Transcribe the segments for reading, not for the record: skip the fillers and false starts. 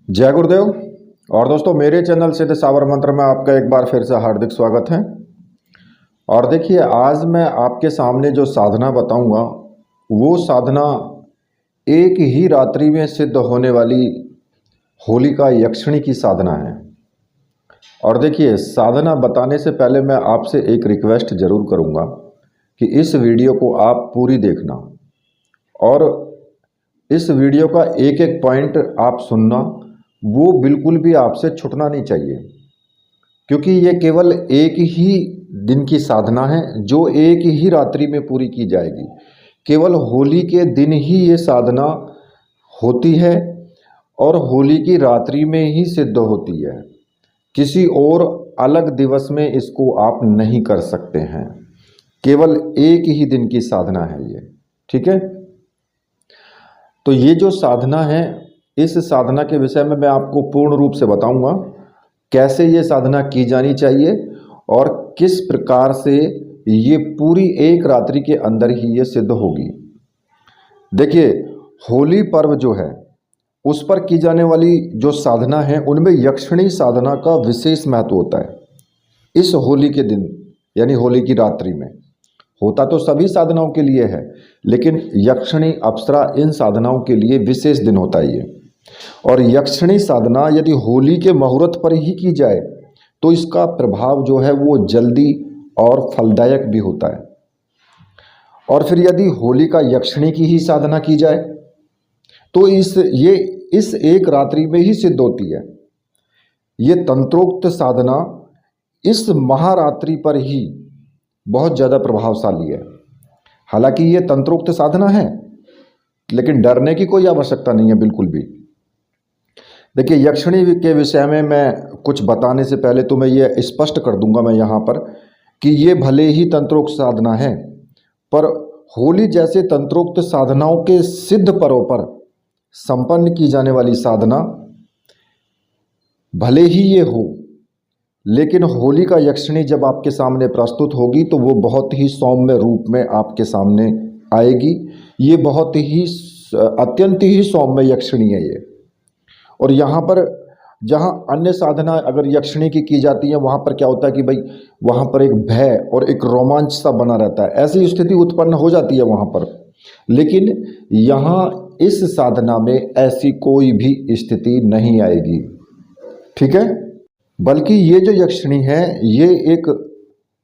जय गुरुदेव। और दोस्तों, मेरे चैनल सिद्ध सावर मंत्र में आपका एक बार फिर से हार्दिक स्वागत है। और देखिए, आज मैं आपके सामने जो साधना बताऊंगा वो साधना एक ही रात्रि में सिद्ध होने वाली होलिका यक्षिणी की साधना है। और देखिए, साधना बताने से पहले मैं आपसे एक रिक्वेस्ट जरूर करूंगा कि इस वीडियो को आप पूरी देखना और इस वीडियो का एक एक पॉइंट आप सुनना, वो बिल्कुल भी आपसे छूटना नहीं चाहिए, क्योंकि ये केवल एक ही दिन की साधना है जो एक ही रात्रि में पूरी की जाएगी। केवल होली के दिन ही ये साधना होती है और होली की रात्रि में ही सिद्ध होती है। किसी और अलग दिवस में इसको आप नहीं कर सकते हैं। केवल एक ही दिन की साधना है ये, ठीक है। तो ये जो साधना है, इस साधना के विषय में मैं आपको पूर्ण रूप से बताऊंगा कैसे ये साधना की जानी चाहिए और किस प्रकार से ये पूरी एक रात्रि के अंदर ही ये सिद्ध होगी। देखिए, होली पर्व जो है उस पर की जाने वाली जो साधना है उनमें यक्षिणी साधना का विशेष महत्व होता है। इस होली के दिन यानी होली की रात्रि में होता तो सभी साधनाओं के लिए है, लेकिन यक्षिणी अप्सरा इन साधनाओं के लिए विशेष दिन होता है ये। और यक्षिणी साधना यदि होली के मुहूर्त पर ही की जाए तो इसका प्रभाव जो है वो जल्दी और फलदायक भी होता है। और फिर यदि होली का यक्षिणी की ही साधना की जाए तो इस एक रात्रि में ही सिद्ध होती है। ये तंत्रोक्त साधना इस महारात्रि पर ही बहुत ज़्यादा प्रभावशाली है। हालांकि ये तंत्रोक्त साधना है, लेकिन डरने की कोई आवश्यकता नहीं है बिल्कुल भी। देखिए, यक्षिणी के विषय में मैं कुछ बताने से पहले तो मैं ये स्पष्ट कर दूंगा मैं यहाँ पर कि ये भले ही तंत्रोक्त साधना है, पर होली जैसे तंत्रोक्त साधनाओं के सिद्ध पर्व पर संपन्न की जाने वाली साधना भले ही ये हो, लेकिन होली का यक्षिणी जब आपके सामने प्रस्तुत होगी तो वो बहुत ही सौम्य रूप में आपके सामने आएगी। ये बहुत ही अत्यंत ही सौम्य यक्षिणी है ये। और यहाँ पर जहाँ अन्य साधना अगर यक्षिणी की जाती है, वहाँ पर क्या होता है कि भाई वहाँ पर एक भय और एक रोमांच सा बना रहता है, ऐसी स्थिति उत्पन्न हो जाती है वहाँ पर। लेकिन यहाँ इस साधना में ऐसी कोई भी स्थिति नहीं आएगी, ठीक है। बल्कि ये जो यक्षिणी है ये एक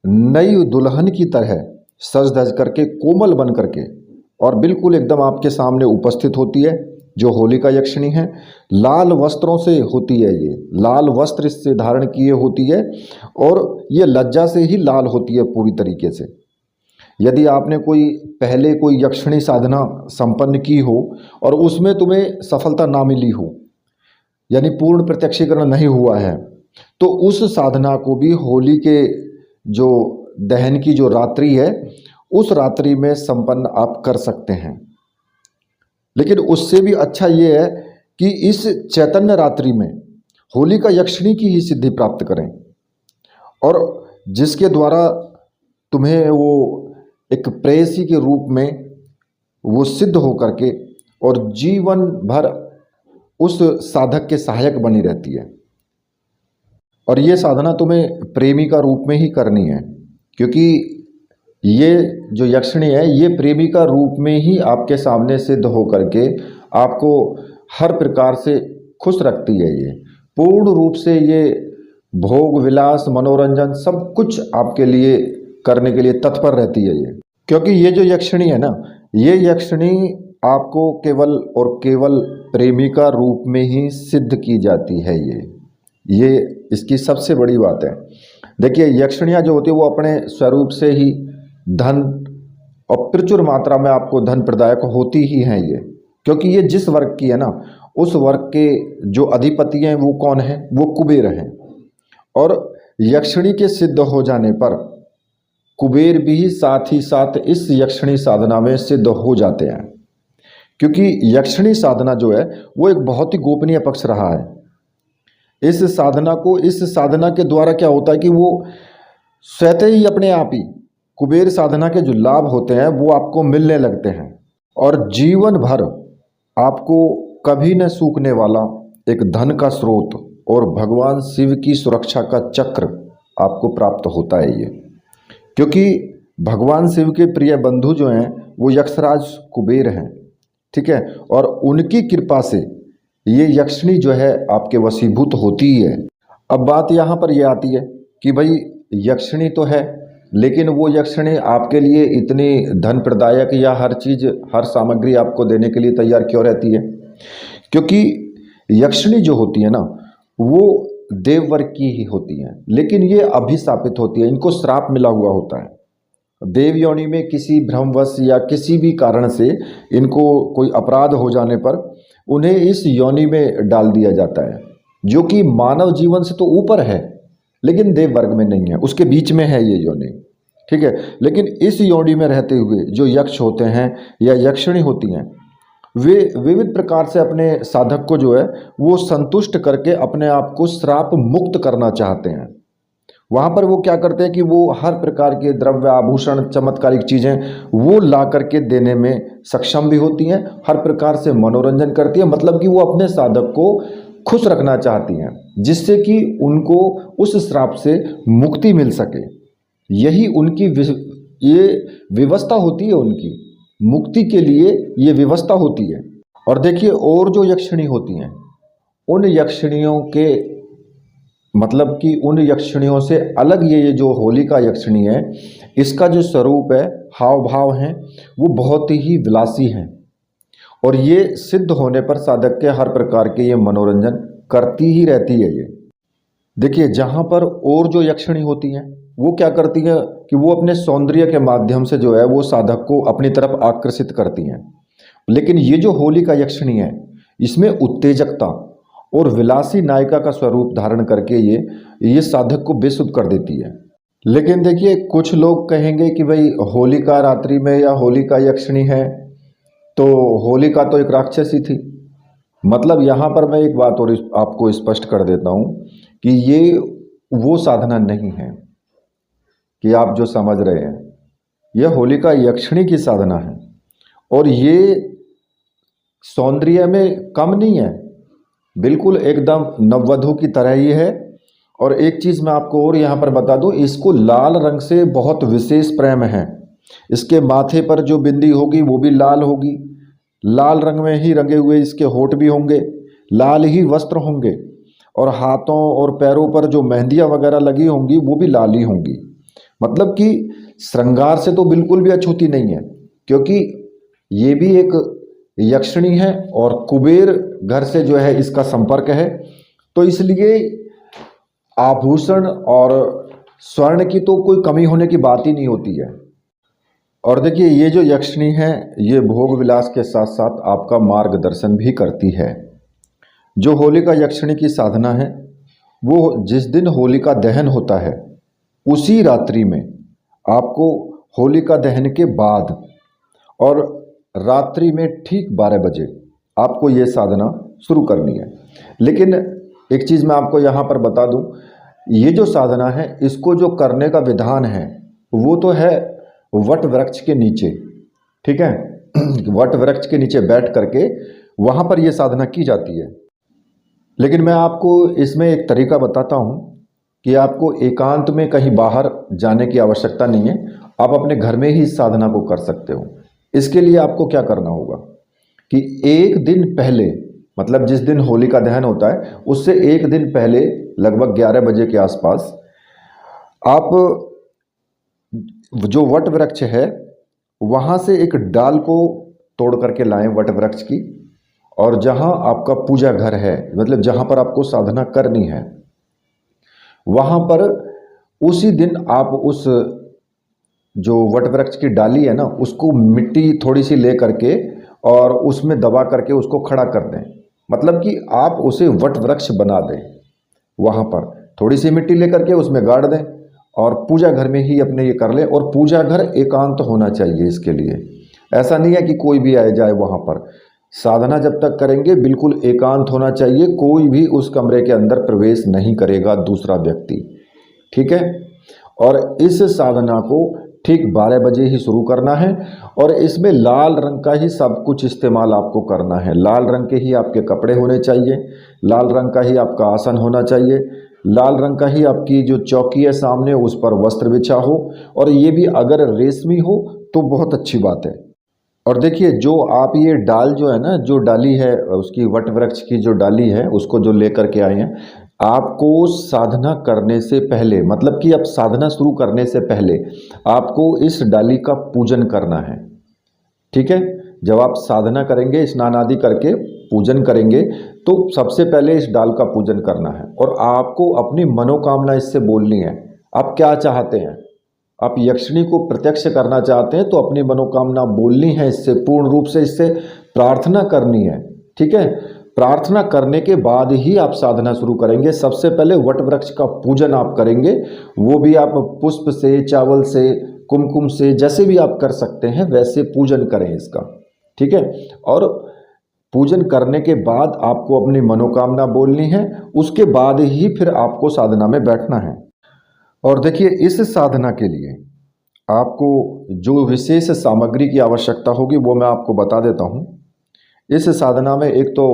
नई दुल्हन की तरह सज धज करके, कोमल बन करके और बिल्कुल एकदम आपके सामने उपस्थित होती है। जो होली का यक्षिणी है लाल वस्त्रों से होती है, ये लाल वस्त्र इससे धारण किए होती है और ये लज्जा से ही लाल होती है पूरी तरीके से। यदि आपने पहले कोई यक्षिणी साधना संपन्न की हो और उसमें तुम्हें सफलता ना मिली हो, यानी पूर्ण प्रत्यक्षीकरण नहीं हुआ है, तो उस साधना को भी होली के जो दहन की जो रात्रि है उस रात्रि में संपन्न आप कर सकते हैं। लेकिन उससे भी अच्छा ये है कि इस चैतन्य रात्रि में होली का यक्षिणी की ही सिद्धि प्राप्त करें और जिसके द्वारा तुम्हें वो एक प्रेयसी के रूप में वो सिद्ध हो करके और जीवन भर उस साधक के सहायक बनी रहती है। और ये साधना तुम्हें प्रेमी का रूप में ही करनी है, क्योंकि ये जो यक्षिणी है ये प्रेमी का रूप में ही आपके सामने सिद्ध हो करके आपको हर प्रकार से खुश रखती है। ये पूर्ण रूप से ये भोग विलास मनोरंजन सब कुछ आपके लिए करने के लिए तत्पर रहती है ये। क्योंकि ये जो यक्षिणी है ना, ये यक्षिणी आपको केवल और केवल प्रेमी का रूप में ही सिद्ध की जाती है। ये इसकी सबसे बड़ी बात है। देखिए, यक्षिणियाँ जो होती है वो अपने स्वरूप से ही धन और प्रचुर मात्रा में आपको धन प्रदायक होती ही हैं ये, क्योंकि ये जिस वर्ग की है ना उस वर्ग के जो अधिपति हैं वो कौन है, वो कुबेर हैं। और यक्षिणी के सिद्ध हो जाने पर कुबेर भी साथ ही साथ इस यक्षिणी साधना में सिद्ध हो जाते हैं, क्योंकि यक्षिणी साधना जो है वो एक बहुत ही गोपनीय पक्ष रहा है। इस साधना के द्वारा क्या होता है कि वो स्वतः ही अपने आप ही कुबेर साधना के जो लाभ होते हैं वो आपको मिलने लगते हैं और जीवन भर आपको कभी न सूखने वाला एक धन का स्रोत और भगवान शिव की सुरक्षा का चक्र आपको प्राप्त होता है ये, क्योंकि भगवान शिव के प्रिय बंधु जो हैं वो यक्षराज कुबेर हैं, ठीक है, और उनकी कृपा से ये यक्षिणी जो है आपके वशीभूत होती ही है। अब बात यहाँ पर ये आती है कि भाई यक्षिणी तो है, लेकिन वो यक्षिणी आपके लिए इतनी धन प्रदायक या हर चीज़ हर सामग्री आपको देने के लिए तैयार क्यों रहती है? क्योंकि यक्षिणी जो होती है ना वो देववर्ग की ही होती हैं, लेकिन ये अभिशापित होती है, इनको श्राप मिला हुआ होता है। देव योनि में किसी भ्रमवश या किसी भी कारण से इनको कोई अपराध हो जाने पर उन्हें इस योनि में डाल दिया जाता है, जो कि मानव जीवन से तो ऊपर है लेकिन देव वर्ग में नहीं है, उसके बीच में है ये योनि, ठीक है। लेकिन इस योनि में रहते हुए जो यक्ष होते हैं या यक्षिणी होती हैं वे विविध प्रकार से अपने साधक को जो है वो संतुष्ट करके अपने आप को श्राप मुक्त करना चाहते हैं। वहाँ पर वो क्या करते हैं कि वो हर प्रकार के द्रव्य आभूषण चमत्कारिक चीज़ें वो ला करके देने में सक्षम भी होती हैं, हर प्रकार से मनोरंजन करती हैं, मतलब कि वो अपने साधक को खुश रखना चाहती हैं जिससे कि उनको उस श्राप से मुक्ति मिल सके। यही उनकी ये व्यवस्था होती है, उनकी मुक्ति के लिए ये व्यवस्था होती है। और देखिए और जो यक्षिणी होती हैं उन यक्षिणियों के मतलब कि उन यक्षिणियों से अलग ये जो होलिका यक्षिणी है इसका जो स्वरूप है हाव भाव हैं वो बहुत ही विलासी हैं और ये सिद्ध होने पर साधक के हर प्रकार के ये मनोरंजन करती ही रहती है। ये देखिए जहाँ पर और जो यक्षिणी होती हैं वो क्या करती हैं कि वो अपने सौंदर्य के माध्यम से जो है वो साधक को अपनी तरफ आकर्षित करती हैं, लेकिन ये जो होलिका यक्षिणी है इसमें उत्तेजकता और विलासी नायिका का स्वरूप धारण करके ये साधक को बेसुध कर देती है। लेकिन देखिए कुछ लोग कहेंगे कि भाई होलिका रात्रि में या होलिका यक्षिणी है तो होलिका तो एक राक्षसी थी। मतलब यहाँ पर मैं एक बात और आपको स्पष्ट कर देता हूँ कि ये वो साधना नहीं है कि आप जो समझ रहे हैं, यह होलिका यक्षिणी की साधना है और ये सौंदर्य में कम नहीं है, बिल्कुल एकदम नववधू की तरह ही है। और एक चीज़ मैं आपको और यहाँ पर बता दूँ, इसको लाल रंग से बहुत विशेष प्रेम है। इसके माथे पर जो बिंदी होगी वो भी लाल होगी, लाल रंग में ही रंगे हुए इसके होठ भी होंगे, लाल ही वस्त्र होंगे और हाथों और पैरों पर जो मेहंदियाँ वगैरह लगी होंगी वो भी लाल ही होंगी। मतलब कि श्रृंगार से तो बिल्कुल भी अछूती नहीं है, क्योंकि ये भी एक यक्षिणी है और कुबेर घर से जो है इसका संपर्क है, तो इसलिए आभूषण और स्वर्ण की तो कोई कमी होने की बात ही नहीं होती है। और देखिए ये जो यक्षिणी है ये भोग विलास के साथ साथ आपका मार्गदर्शन भी करती है। जो होलिका यक्षिणी की साधना है वो जिस दिन होलिका दहन होता है उसी रात्रि में आपको होलिका दहन के बाद और रात्रि में ठीक 12 बजे आपको ये साधना शुरू करनी है। लेकिन एक चीज़ मैं आपको यहाँ पर बता दूँ, ये जो साधना है इसको जो करने का विधान है वो तो है वट वृक्ष के नीचे, ठीक है। वट वृक्ष के नीचे बैठ करके वहाँ पर ये साधना की जाती है। लेकिन मैं आपको इसमें एक तरीका बताता हूँ कि आपको एकांत में कहीं बाहर जाने की आवश्यकता नहीं है, आप अपने घर में ही इस साधना को कर सकते हो। इसके लिए आपको क्या करना होगा कि एक दिन पहले, मतलब जिस दिन होलिका दहन होता है उससे एक दिन पहले लगभग 11 बजे के आसपास आप जो वट वृक्ष है वहाँ से एक डाल को तोड़ करके लाएं वट वृक्ष की, और जहाँ आपका पूजा घर है मतलब जहाँ पर आपको साधना करनी है वहाँ पर उसी दिन आप उस जो वट वृक्ष की डाली है ना उसको मिट्टी थोड़ी सी ले करके और उसमें दबा करके उसको खड़ा कर दें, मतलब कि आप उसे वट वृक्ष बना दें। वहाँ पर थोड़ी सी मिट्टी ले करके उसमें गाड़ दें और पूजा घर में ही अपने ये कर लें। और पूजा घर एकांत होना चाहिए इसके लिए, ऐसा नहीं है कि कोई भी आए जाए वहाँ पर। साधना जब तक करेंगे बिल्कुल एकांत होना चाहिए, कोई भी उस कमरे के अंदर प्रवेश नहीं करेगा दूसरा व्यक्ति, ठीक है। और इस साधना को ठीक 12 बजे ही शुरू करना है। और इसमें लाल रंग का ही सब कुछ इस्तेमाल आपको करना है। लाल रंग के ही आपके कपड़े होने चाहिए, लाल रंग का ही आपका आसन होना चाहिए, लाल रंग का ही आपकी जो चौकी है सामने उस पर वस्त्र बिछा हो, और ये भी अगर रेशमी हो तो बहुत अच्छी बात है। और देखिए जो आप ये डाल जो है ना, जो डाली है उसकी वट वृक्ष की जो डाली है उसको जो लेकर के आए हैं, आपको साधना करने से पहले, मतलब कि अब साधना शुरू करने से पहले आपको इस डाली का पूजन करना है। ठीक है, जब आप साधना करेंगे, स्नान आदि करके पूजन करेंगे, तो सबसे पहले इस डाल का पूजन करना है और आपको अपनी मनोकामना इससे बोलनी है। आप क्या चाहते हैं, आप यक्षिणी को प्रत्यक्ष करना चाहते हैं तो अपनी मनोकामना बोलनी है, इससे पूर्ण रूप से इससे प्रार्थना करनी है। ठीक है, प्रार्थना करने के बाद ही आप साधना शुरू करेंगे। सबसे पहले वट वृक्ष का पूजन आप करेंगे, वो भी आप पुष्प से, चावल से, कुमकुम से, जैसे भी आप कर सकते हैं वैसे पूजन करें इसका। ठीक है, और पूजन करने के बाद आपको अपनी मनोकामना बोलनी है, उसके बाद ही फिर आपको साधना में बैठना है। और देखिए इस साधना के लिए आपको जो विशेष सामग्री की आवश्यकता होगी वो मैं आपको बता देता हूँ। इस साधना में एक तो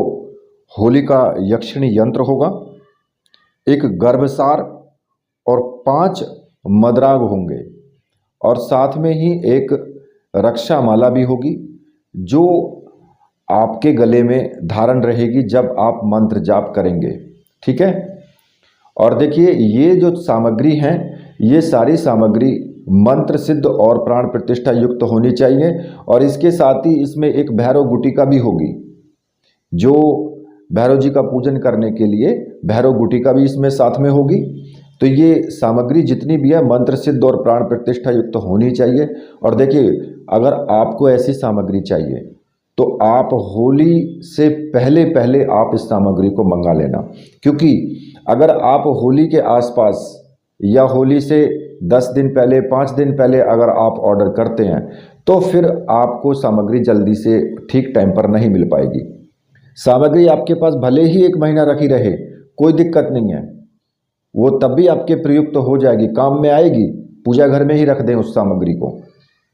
होलिका यक्षिणी यंत्र होगा, एक गर्भसार और 5 मदराग होंगे, और साथ में ही एक रक्षा माला भी होगी जो आपके गले में धारण रहेगी जब आप मंत्र जाप करेंगे। ठीक है, और देखिए ये जो सामग्री हैं, ये सारी सामग्री मंत्र सिद्ध और प्राण प्रतिष्ठा युक्त होनी चाहिए। और इसके साथ ही इसमें एक भैरव गुटिका भी होगी, जो भैरव जी का पूजन करने के लिए भैरव गुटिका भी इसमें साथ में होगी। तो ये सामग्री जितनी भी है मंत्र सिद्ध और प्राण प्रतिष्ठा युक्त होनी चाहिए। और देखिए अगर आपको ऐसी सामग्री चाहिए तो आप होली से पहले पहले आप इस सामग्री को मंगा लेना, क्योंकि अगर आप होली के आसपास या होली से 10 दिन पहले, 5 दिन पहले अगर आप ऑर्डर करते हैं तो फिर आपको सामग्री जल्दी से ठीक टाइम पर नहीं मिल पाएगी। सामग्री आपके पास भले ही 1 महीना रखी रहे, कोई दिक्कत नहीं है, वो तब भी आपके प्रयुक्त हो जाएगी, काम में आएगी। पूजा घर में ही रख दें उस सामग्री को,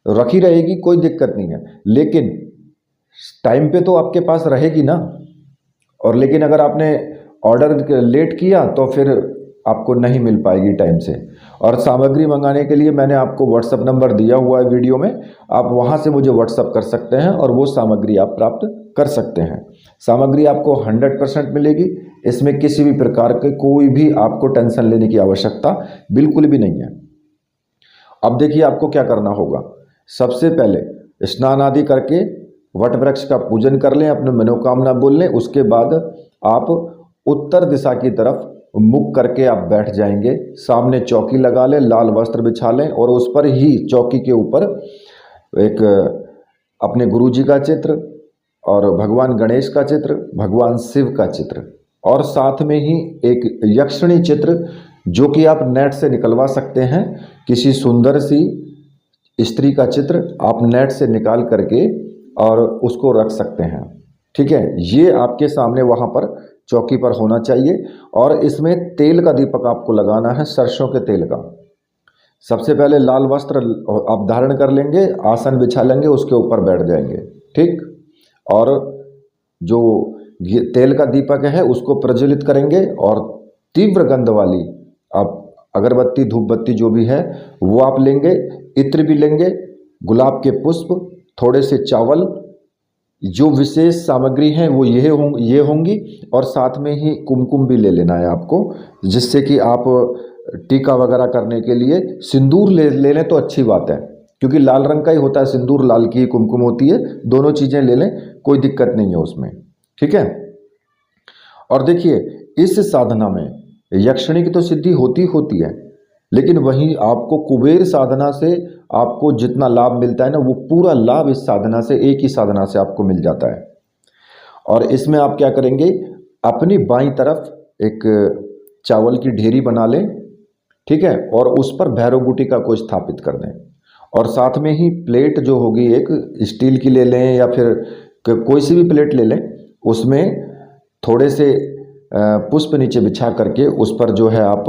रखी रहेगी, कोई दिक्कत नहीं है, लेकिन टाइम पे तो आपके पास रहेगी ना। और लेकिन अगर आपने ऑर्डर लेट किया तो फिर आपको नहीं मिल पाएगी टाइम से। और सामग्री मंगाने के लिए मैंने आपको व्हाट्सअप नंबर दिया हुआ है वीडियो में, आप वहां से मुझे व्हाट्सअप कर सकते हैं और वो सामग्री आप प्राप्त कर सकते हैं। सामग्री आपको 100% मिलेगी, इसमें किसी भी प्रकार के कोई भी आपको टेंशन लेने की आवश्यकता बिल्कुल भी नहीं है। अब देखिए आपको क्या करना होगा। सबसे पहले स्नान आदि करके वट वृक्ष का पूजन कर लें, अपनी मनोकामना बोल लें। उसके बाद आप उत्तर दिशा की तरफ मुख करके आप बैठ जाएंगे, सामने चौकी लगा लें, लाल वस्त्र बिछा लें और उस पर ही चौकी के ऊपर एक अपने गुरु जी का चित्र और भगवान गणेश का चित्र, भगवान शिव का चित्र और साथ में ही एक यक्षिणी चित्र जो कि आप नेट से निकलवा सकते हैं। किसी सुंदर सी स्त्री का चित्र आप नेट से निकाल करके और उसको रख सकते हैं। ठीक है, ये आपके सामने वहाँ पर चौकी पर होना चाहिए। और इसमें तेल का दीपक आपको लगाना है, सरसों के तेल का। सबसे पहले लाल वस्त्र आप धारण कर लेंगे, आसन बिछा लेंगे, उसके ऊपर बैठ जाएंगे। ठीक, और जो तेल का दीपक है उसको प्रज्वलित करेंगे और तीव्र गंध वाली आप अगरबत्ती, धूप बत्ती जो भी है वो आप लेंगे, इत्र भी लेंगे, गुलाब के पुष्प, थोड़े से चावल, जो विशेष सामग्री है वो ये होंगी। और साथ में ही कुमकुम भी ले लेना है आपको, जिससे कि आप टीका वगैरह करने के लिए सिंदूर ले लें तो अच्छी बात है, क्योंकि लाल रंग का ही होता है सिंदूर, लाल की कुमकुम होती है। दोनों चीज़ें ले लें, कोई दिक्कत नहीं है उसमें। ठीक है, और देखिए इस साधना में यक्षिणी की तो सिद्धि होती है, लेकिन वहीं आपको कुबेर साधना से आपको जितना लाभ मिलता है ना, वो पूरा लाभ इस साधना से, एक ही साधना से आपको मिल जाता है। और इसमें आप क्या करेंगे, अपनी बाईं तरफ एक चावल की ढेरी बना लें। ठीक है, और उस पर भैरव गुटिका को स्थापित कर दें। और साथ में ही प्लेट जो होगी एक स्टील की ले लें या फिर कोई सी भी प्लेट ले लें, उसमें थोड़े से पुष्प नीचे बिछा करके उस पर जो है आप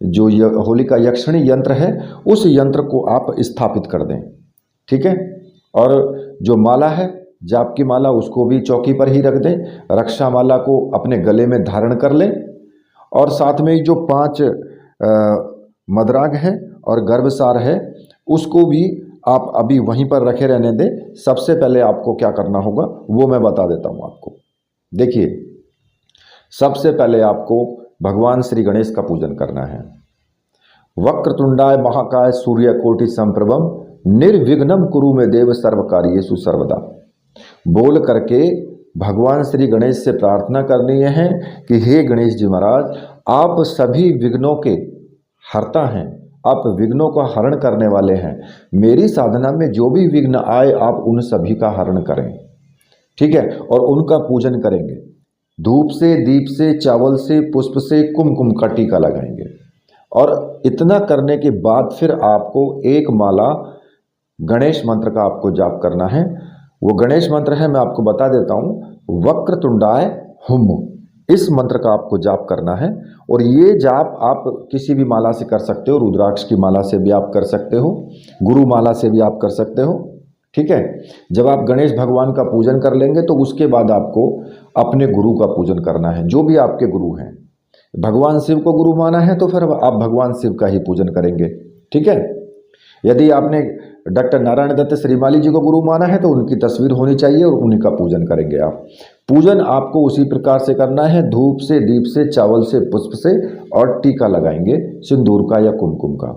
जो होलिका यक्षिणी यंत्र है उस यंत्र को आप स्थापित कर दें, ठीक है। और जो माला है, जाप की माला, उसको भी चौकी पर ही रख दें। रक्षा माला को अपने गले में धारण कर लें और साथ में जो 5 मदराग है और गर्भसार है उसको भी आप अभी वहीं पर रखे रहने दें। सबसे पहले आपको क्या करना होगा वो मैं बता देता हूँ आपको। देखिए, सबसे पहले आपको भगवान श्री गणेश का पूजन करना है। वक्रतुंडाय महाकाय सूर्यकोटि संप्रभम निर्विघ्नं कुरु मे देव सर्वकार्येषु सर्वदा बोल करके भगवान श्री गणेश से प्रार्थना करनी है कि हे गणेश जी महाराज, आप सभी विघ्नों के हरता हैं, आप विघ्नों का हरण करने वाले हैं। मेरी साधना में जो भी विघ्न आए आप उन सभी का हरण करें, ठीक है। और उनका पूजन करेंगे। धूप से, दीप से, चावल से, पुष्प से, कुमकुम का टीका लगाएंगे। और इतना करने के बाद फिर आपको एक माला गणेश मंत्र का आपको जाप करना है। वो गणेश मंत्र है, मैं आपको बता देता हूँ, वक्रतुंडाय हुम। इस मंत्र का आपको जाप करना है। और ये जाप आप किसी भी माला से कर सकते हो, रुद्राक्ष की माला से भी आप कर सकते हो, गुरु माला से भी आप कर सकते हो, ठीक है। जब आप गणेश भगवान का पूजन कर लेंगे तो उसके बाद आपको अपने गुरु का पूजन करना है, जो भी आपके गुरु हैं। भगवान शिव को गुरु माना है तो फिर आप भगवान शिव का ही पूजन करेंगे, ठीक है। यदि आपने डॉक्टर नारायण दत्त श्रीमाली जी को गुरु माना है तो उनकी तस्वीर होनी चाहिए और उन्हीं का पूजन करेंगे आप। पूजन आपको उसी प्रकार से करना है, धूप से, दीप से, चावल से, पुष्प से, और टीका लगाएंगे सिंदूर का या कुमकुम का।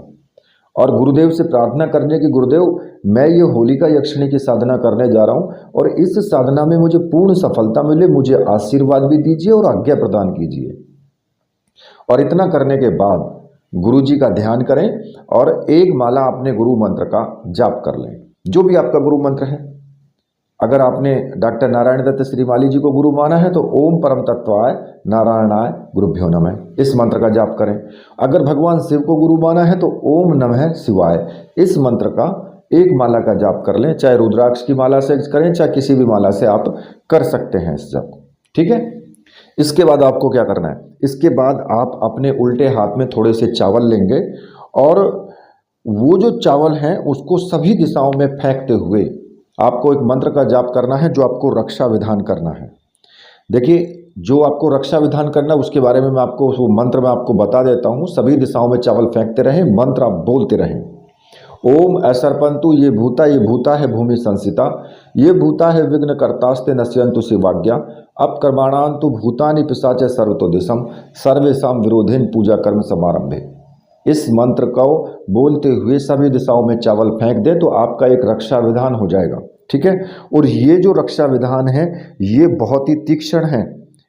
और गुरुदेव से प्रार्थना करने की, गुरुदेव मैं ये होलिका यक्षिणी की साधना करने जा रहा हूँ और इस साधना में मुझे पूर्ण सफलता मिले, मुझे आशीर्वाद भी दीजिए और आज्ञा प्रदान कीजिए। और इतना करने के बाद गुरु जी का ध्यान करें और एक माला अपने गुरु मंत्र का जाप कर लें, जो भी आपका गुरु मंत्र है। अगर आपने डॉक्टर नारायण दत्त श्रीमाली जी को गुरु माना है तो ओम परम तत्वाय नारायणाय गुरुभ्यो नमः इस मंत्र का जाप करें। अगर भगवान शिव को गुरु माना है तो ओम नमः शिवाय इस मंत्र का एक माला का जाप कर लें। चाहे रुद्राक्ष की माला से करें, चाहे किसी भी माला से आप कर सकते हैं इस जाप को, ठीक है। इसके बाद आपको क्या करना है, इसके बाद आप अपने उल्टे हाथ में थोड़े से चावल लेंगे और वो जो चावल हैं उसको सभी दिशाओं में फेंकते हुए आपको एक मंत्र का जाप करना है, जो आपको रक्षा विधान करना है। देखिए, जो आपको रक्षा विधान करना है उसके बारे में मैं आपको वो मंत्र में आपको बता देता हूँ। सभी दिशाओं में चावल फेंकते रहें, मंत्र आप बोलते रहें। ओम असर्पंतु ये भूता है भूमि संसिता, ये भूता है विघ्न कर्तास्ते नश्यंतु शिवाज्ञा, अपकर्माणांतु भूतानि पिशाच सर्वतो दिशम सर्वेशम विरोधेन पूजा कर्म समारंभे। इस मंत्र को बोलते हुए सभी दिशाओं में चावल फेंक दे तो आपका एक रक्षा विधान हो जाएगा, ठीक है। और ये जो रक्षा विधान है ये बहुत ही तीक्ष्ण है,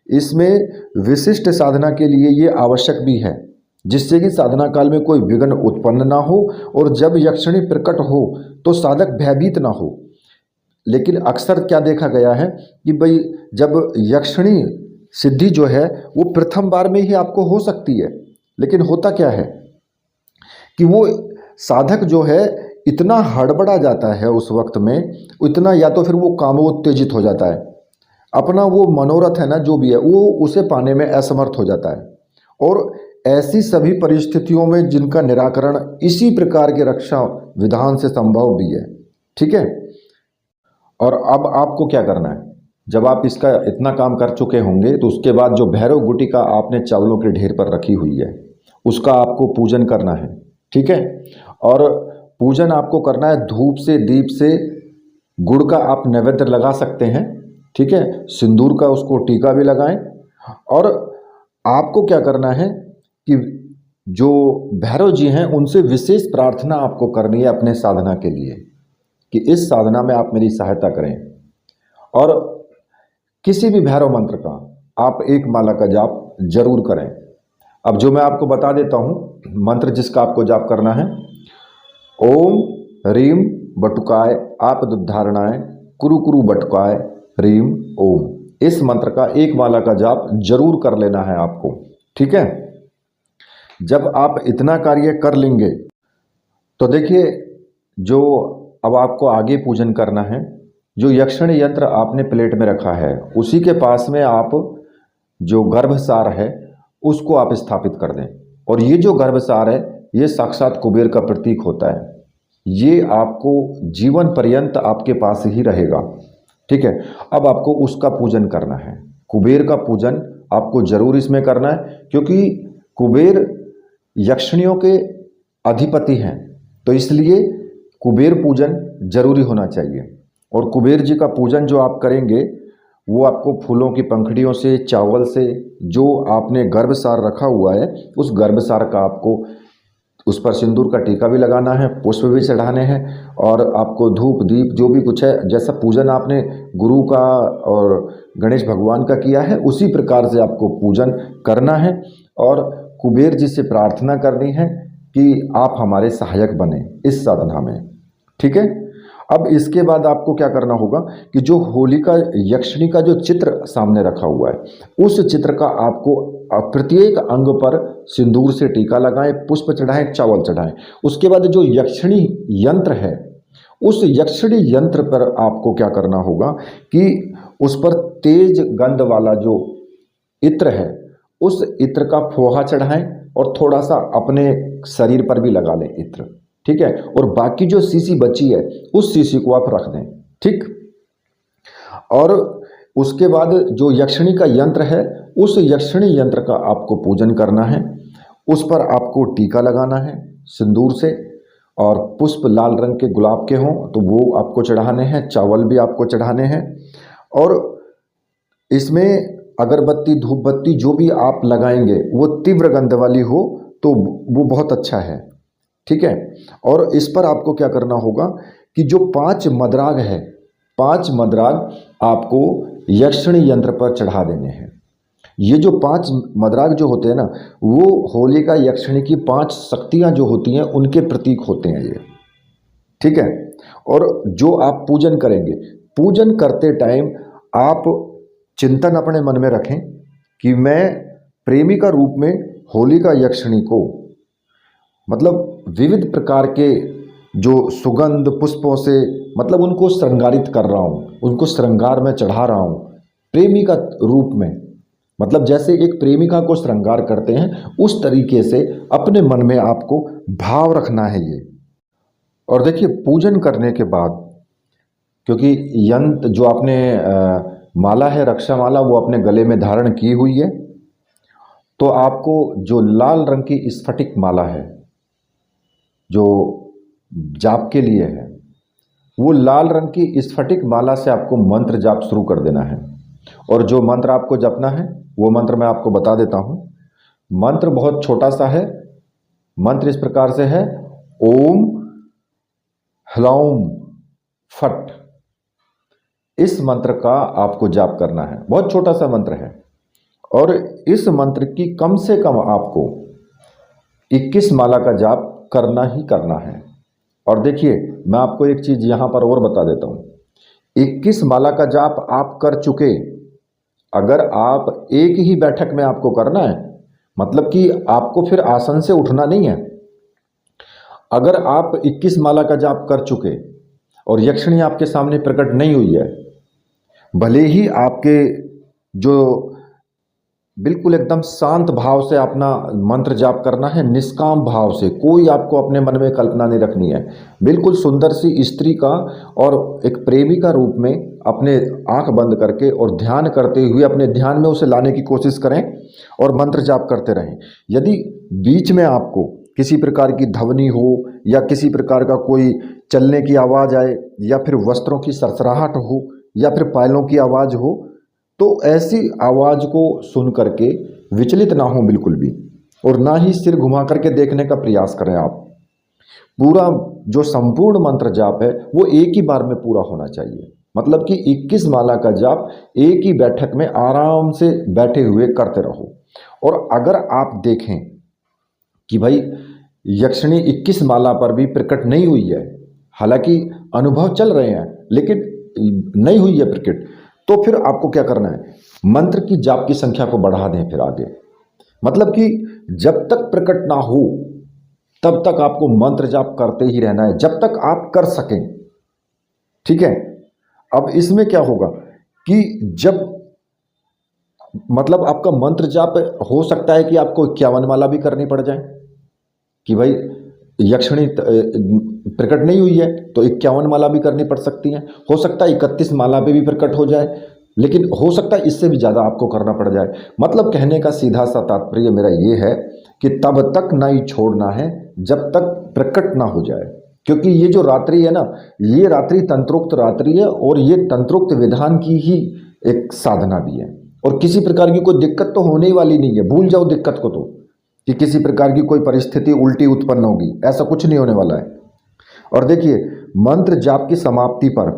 इसमें विशिष्ट साधना के लिए ये आवश्यक भी है, जिससे कि साधना काल में कोई विघ्न उत्पन्न ना हो और जब यक्षिणी प्रकट हो तो साधक भयभीत ना हो। लेकिन अक्सर क्या देखा गया है कि भाई जब यक्षिणी सिद्धि जो है वो प्रथम बार में ही आपको हो सकती है, लेकिन होता क्या है कि वो साधक जो है इतना हड़बड़ा जाता है उस वक्त में, इतना या तो फिर वो कामोत्तेजित हो जाता है, अपना वो मनोरथ है ना जो भी है वो उसे पाने में असमर्थ हो जाता है। और ऐसी सभी परिस्थितियों में जिनका निराकरण इसी प्रकार के रक्षा विधान से संभव भी है, ठीक है। और अब आपको क्या करना है, जब आप इसका इतना काम कर चुके होंगे तो उसके बाद जो भैरव गुटिका आपने चावलों के ढेर पर रखी हुई है उसका आपको पूजन करना है, ठीक है। और पूजन आपको करना है धूप से, दीप से, गुड़ का आप नैवेद्य लगा सकते हैं, ठीक है। सिंदूर का उसको टीका भी लगाएं। और आपको क्या करना है कि जो भैरव जी हैं उनसे विशेष प्रार्थना आपको करनी है अपने साधना के लिए कि इस साधना में आप मेरी सहायता करें। और किसी भी भैरव मंत्र का आप एक माला का जाप जरूर करें। अब जो मैं आपको बता देता हूँ मंत्र जिसका आपको जाप करना है, ओम रीम बटुकाय आपदुद्धारणाय कुरु कुरु बटुकाय रीम ओम। इस मंत्र का एक माला का जाप जरूर कर लेना है आपको, ठीक है। जब आप इतना कार्य कर लेंगे तो देखिए जो अब आपको आगे पूजन करना है, जो यक्षिणी यंत्र आपने प्लेट में रखा है उसी के पास में आप जो गर्भसार है उसको आप स्थापित कर दें। और ये जो गर्भसार है ये साक्षात कुबेर का प्रतीक होता है। ये आपको जीवन पर्यंत आपके पास ही रहेगा। ठीक है, अब आपको उसका पूजन करना है। कुबेर का पूजन आपको जरूर इसमें करना है, क्योंकि कुबेर यक्षिणियों के अधिपति हैं, तो इसलिए कुबेर पूजन जरूरी होना चाहिए। और कुबेर जी का पूजन जो आप करेंगे वो आपको फूलों की पंखुड़ियों से, चावल से, जो आपने गर्भसार रखा हुआ है उस गर्भसार का आपको उस पर सिंदूर का टीका भी लगाना है, पुष्प भी चढ़ाने हैं, और आपको धूप दीप जो भी कुछ है, जैसा पूजन आपने गुरु का और गणेश भगवान का किया है उसी प्रकार से आपको पूजन करना है। और कुबेर जी से प्रार्थना करनी है कि आप हमारे सहायक बने इस साधना में। ठीक है, अब इसके बाद आपको क्या करना होगा कि जो होलिका यक्षिणी का जो चित्र सामने रखा हुआ है उस चित्र का आपको प्रत्येक अंग पर सिंदूर से टीका लगाएं, पुष्प चढ़ाएं, चावल चढ़ाएं। उसके बाद जो यक्षिणी यंत्र है उस यक्षिणी यंत्र पर आपको क्या करना होगा कि उस पर तेज गंध वाला जो इत्र है उस इत्र का फोहा चढ़ाएं और थोड़ा सा अपने शरीर पर भी लगा लें इत्र। ठीक है, और बाकी जो सीसी बची है उस सीसी को आप रख दें। ठीक, और उसके बाद जो यक्षिणी का यंत्र है उस यक्षिणी यंत्र का आपको पूजन करना है। उस पर आपको टीका लगाना है सिंदूर से, और पुष्प लाल रंग के गुलाब के हों तो वो आपको चढ़ाने हैं, चावल भी आपको चढ़ाने हैं। और इसमें अगरबत्ती धूप बत्ती जो भी आप लगाएंगे वो तीव्र गंध वाली हो तो वो बहुत अच्छा है। ठीक है, और इस पर आपको क्या करना होगा कि जो 5 मदराग है, 5 मदराग आपको यक्षिणी यंत्र पर चढ़ा देने हैं। ये जो 5 मदराग जो होते हैं ना वो होलिका यक्षिणी की 5 शक्तियां जो होती हैं उनके प्रतीक होते हैं ये। ठीक है, और जो आप पूजन करेंगे, पूजन करते टाइम आप चिंतन अपने मन में रखें कि मैं प्रेमी का रूप में होलिका यक्षिणी को, मतलब विविध प्रकार के जो सुगंध पुष्पों से, मतलब उनको श्रृंगारित कर रहा हूँ, उनको श्रृंगार में चढ़ा रहा हूँ प्रेमी का रूप में। मतलब जैसे एक प्रेमिका को श्रृंगार करते हैं उस तरीके से अपने मन में आपको भाव रखना है ये। और देखिए पूजन करने के बाद, क्योंकि यंत्र जो आपने माला है रक्षा माला वो अपने गले में धारण की हुई है, तो आपको जो लाल रंग की स्फटिक माला है जो जाप के लिए है, वो लाल रंग की स्फटिक माला से आपको मंत्र जाप शुरू कर देना है। और जो मंत्र आपको जपना है वो मंत्र मैं आपको बता देता हूँ। मंत्र बहुत छोटा सा है। मंत्र इस प्रकार से है, ओम ह्लौम फट। इस मंत्र का आपको जाप करना है, बहुत छोटा सा मंत्र है। और इस मंत्र की कम से कम आपको 21 माला का जाप करना ही करना है। और देखिए मैं आपको एक चीज़ यहाँ पर और बता देता हूँ, 21 माला का जाप आप कर चुके, अगर आप एक ही बैठक में आपको करना है, मतलब कि आपको फिर आसन से उठना नहीं है। अगर आप 21 माला का जाप कर चुके और यक्षिणी आपके सामने प्रकट नहीं हुई है, भले ही आपके जो बिल्कुल एकदम शांत भाव से अपना मंत्र जाप करना है, निष्काम भाव से, कोई आपको अपने मन में कल्पना नहीं रखनी है। बिल्कुल सुंदर सी स्त्री का और एक प्रेमी का रूप में अपने आंख बंद करके और ध्यान करते हुए अपने ध्यान में उसे लाने की कोशिश करें और मंत्र जाप करते रहें। यदि बीच में आपको किसी प्रकार की ध्वनि हो या किसी प्रकार का कोई चलने की आवाज़ आए या फिर वस्त्रों की सरसराहट हो या फिर पायलों की आवाज़ हो, तो ऐसी आवाज़ को सुन करके विचलित ना हो बिल्कुल भी, और ना ही सिर घुमा करके देखने का प्रयास करें। आप पूरा जो संपूर्ण मंत्र जाप है वो एक ही बार में पूरा होना चाहिए। मतलब कि 21 माला का जाप एक ही बैठक में आराम से बैठे हुए करते रहो। और अगर आप देखें कि भाई यक्षिणी 21 माला पर भी प्रकट नहीं हुई है, हालांकि अनुभव चल रहे हैं लेकिन नहीं हुई है प्रकट, तो फिर आपको क्या करना है, मंत्र की जाप की संख्या को बढ़ा दें फिर आगे। मतलब कि जब तक प्रकट ना हो तब तक आपको मंत्र जाप करते ही रहना है, जब तक आप कर सकें। ठीक है, अब इसमें क्या होगा कि जब मतलब आपका मंत्र जाप हो सकता है कि आपको 51 माला भी करनी पड़ जाए, कि भाई यक्षिणी प्रकट नहीं हुई है तो 51 माला भी करनी पड़ सकती है। हो सकता है 31 माला पे भी प्रकट हो जाए, लेकिन हो सकता है इससे भी ज़्यादा आपको करना पड़ जाए। मतलब कहने का सीधा सा तात्पर्य मेरा ये है कि तब तक ना ही छोड़ना है जब तक प्रकट ना हो जाए। क्योंकि ये जो रात्रि है ना, ये रात्रि तंत्रोक्त रात्रि है और ये तंत्रोक्त विधान की ही एक साधना भी है। और किसी प्रकार की कोई दिक्कत तो होने ही वाली नहीं है, भूल जाओ दिक्कत को तो, कि किसी प्रकार की कोई परिस्थिति उल्टी उत्पन्न होगी, ऐसा कुछ नहीं होने वाला है। और देखिए, मंत्र जाप की समाप्ति पर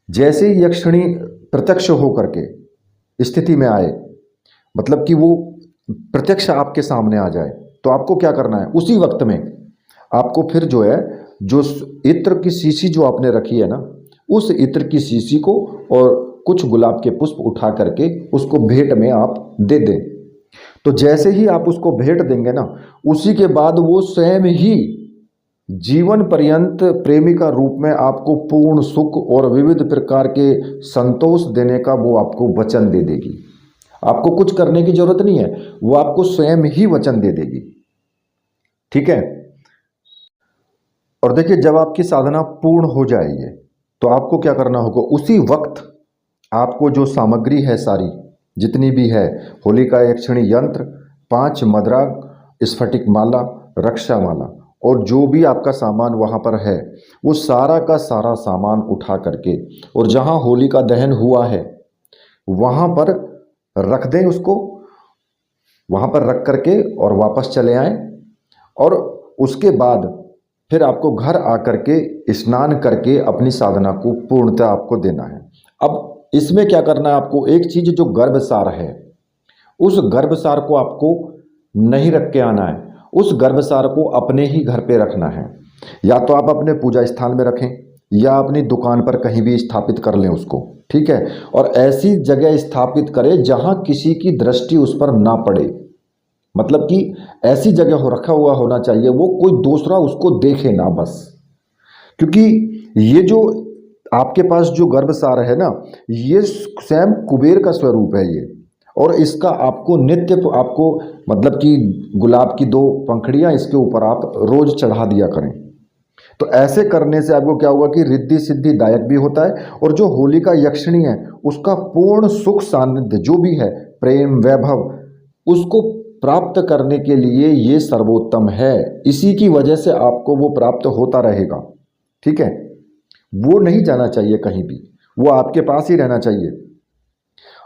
जैसे ही यक्षिणी प्रत्यक्ष होकर के स्थिति में आए, मतलब कि वो प्रत्यक्ष आपके सामने आ जाए, तो आपको क्या करना है, उसी वक्त में आपको फिर जो है, जो इत्र की शीशी जो आपने रखी है ना, उस इत्र की शीशी को और कुछ गुलाब के पुष्प उठा करके उसको भेंट में आप दे दें। तो जैसे ही आप उसको भेंट देंगे ना, उसी के बाद वो स्वयं ही जीवन पर्यंत प्रेमी का रूप में आपको पूर्ण सुख और विविध प्रकार के संतोष देने का वो आपको वचन दे देगी। आपको कुछ करने की जरूरत नहीं है, वो आपको स्वयं ही वचन दे देगी। ठीक है। और देखिए, जब आपकी साधना पूर्ण हो जाएगी तो आपको क्या करना होगा, उसी वक्त आपको जो सामग्री है सारी जितनी भी है, होलिका यक्षिणी यंत्र, 5 मदराग, स्फटिक माला, रक्षा माला और जो भी आपका सामान वहाँ पर है, वो सारा का सारा सामान उठा करके और जहाँ होली का दहन हुआ है वहाँ पर रख दें उसको, वहाँ पर रख करके और वापस चले आएं। और उसके बाद फिर आपको घर आकर के स्नान करके अपनी साधना को पूर्णतः आपको देना है। अब इसमें क्या करना है, आपको एक चीज़ जो गर्भसार है, उस गर्भसार को आपको नहीं रख के आना है, उस गर्भसार को अपने ही घर पे रखना है। या तो आप अपने पूजा स्थान में रखें या अपनी दुकान पर कहीं भी स्थापित कर लें उसको, ठीक है। और ऐसी जगह स्थापित करें जहां किसी की दृष्टि उस पर ना पड़े, मतलब कि ऐसी जगह हो रखा हुआ होना चाहिए, वो कोई दूसरा उसको देखे ना बस। क्योंकि ये जो आपके पास जो गर्भसार है ना, ये स्वयं कुबेर का स्वरूप है ये, और इसका आपको नित्य आपको मतलब कि गुलाब की 2 पंखड़ियां इसके ऊपर आप रोज चढ़ा दिया करें। तो ऐसे करने से आपको क्या होगा कि रिद्धि सिद्धि दायक भी होता है, और जो होलिका यक्षिणी है उसका पूर्ण सुख सानिध्य जो भी है, प्रेम वैभव, उसको प्राप्त करने के लिए ये सर्वोत्तम है। इसी की वजह से आपको वो प्राप्त होता रहेगा। ठीक है, वो नहीं जाना चाहिए कहीं भी, वो आपके पास ही रहना चाहिए।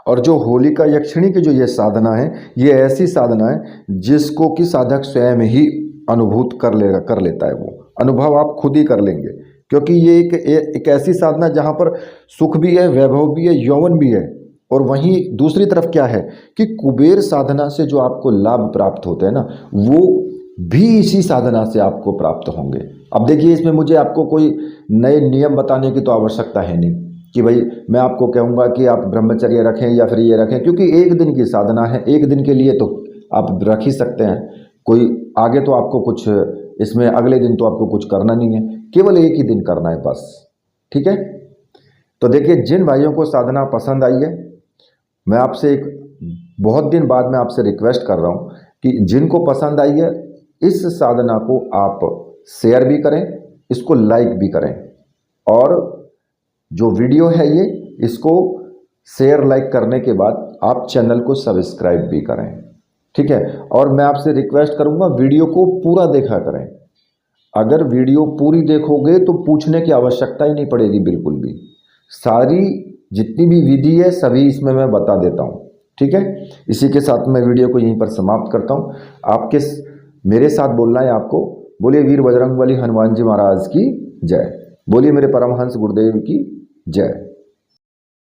और जो होलिका यक्षिणी की जो ये साधना है, ये ऐसी साधना है जिसको कि साधक स्वयं ही अनुभूत कर लेता है। वो अनुभव आप खुद ही कर लेंगे, क्योंकि ये एक ऐसी साधना जहाँ पर सुख भी है, वैभव भी है, यौवन भी है। और वहीं दूसरी तरफ क्या है कि कुबेर साधना से जो आपको लाभ प्राप्त होते हैं ना, वो भी इसी साधना से आपको प्राप्त होंगे। अब देखिए, इसमें मुझे आपको कोई नए नियम बताने की तो आवश्यकता है नहीं कि भाई मैं आपको कहूँगा कि आप ब्रह्मचर्य रखें या फिर ये रखें, क्योंकि एक दिन की साधना है, एक दिन के लिए तो आप रख ही सकते हैं। कोई आगे तो आपको कुछ इसमें अगले दिन तो आपको कुछ करना नहीं है, केवल एक ही दिन करना है बस। ठीक है। तो देखिए, जिन भाइयों को साधना पसंद आई है, मैं आपसे एक बहुत दिन बाद में आपसे रिक्वेस्ट कर रहा हूँ कि जिनको पसंद आई है, इस साधना को आप शेयर भी करें, इसको लाइक भी करें, और जो वीडियो है ये, इसको शेयर लाइक करने के बाद आप चैनल को सब्सक्राइब भी करें। ठीक है। और मैं आपसे रिक्वेस्ट करूंगा, वीडियो को पूरा देखा करें। अगर वीडियो पूरी देखोगे तो पूछने की आवश्यकता ही नहीं पड़ेगी बिल्कुल भी। सारी जितनी भी विधि है सभी इसमें मैं बता देता हूँ। ठीक है। इसी के साथ मैं वीडियो को यहीं पर समाप्त करता हूँ। आपके मेरे साथ बोलना है आपको, बोलिए वीर बजरंगबली हनुमान जी महाराज की जय, बोलिए मेरे परमहंस गुरुदेव की जय।